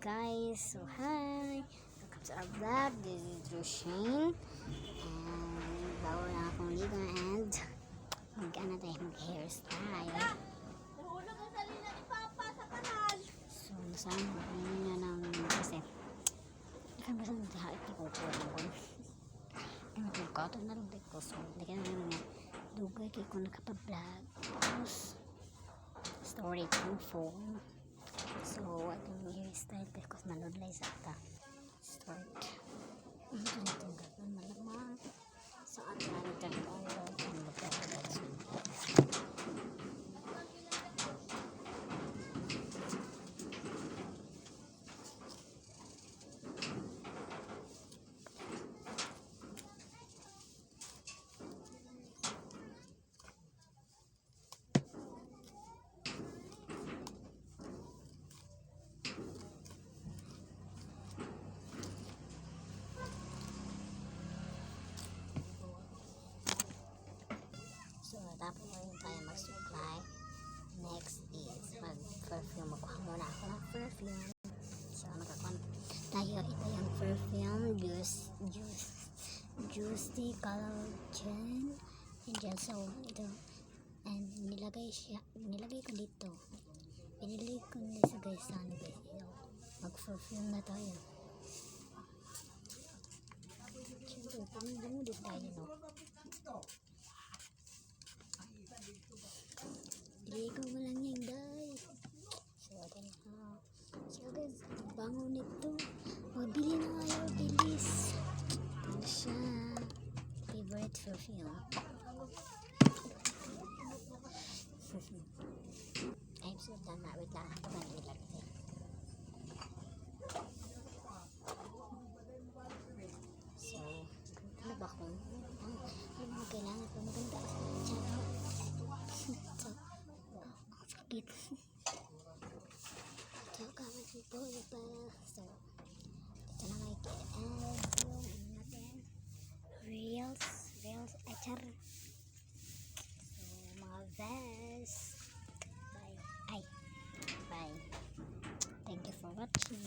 guys, so hi, welcome to our vlog. This is Roshane and bago lang akong ligo and mag-ano tayo, mag-hairstyle. So nasaan mo niya ng kasi ikan ba sa nagdahait na kukuha ng kon ay matulkato na lang ko, so hindi ka naman nga dugay kay kung nakapa-vlog tapos story kong phone. So, atong hairstyle because manudlay sa ata. Start. Ito na itong gagawin malamang. So, at na itong gagawin ang magkakagat. So, tapos na rin tayo mag-supply. Next is mag-perfume. Magkuha muna ako ng perfume. So, nakakuha tayo. Ito yung perfume. Juicy Collagen. And dyan, so, ito. And nilagay ko dito. Pinili ko nila sa guys. Sana guys. Mag-perfume na tayo. Siyempre, pamilumudot tayo, no? Ligo mo lang yan guys. So guys, bango nito. Mabili na kayo, bilis. Ano siya? Favorite perfume. I'm so done na. Wait lang. Ito ba nilagay? So, ano ba kung ano mga kailangan pa maganda? Charot. Gitu. So, kawan po pa. So, ito na may yung natin. Reels, achar. So, mga vest. Bye. Thank you for watching.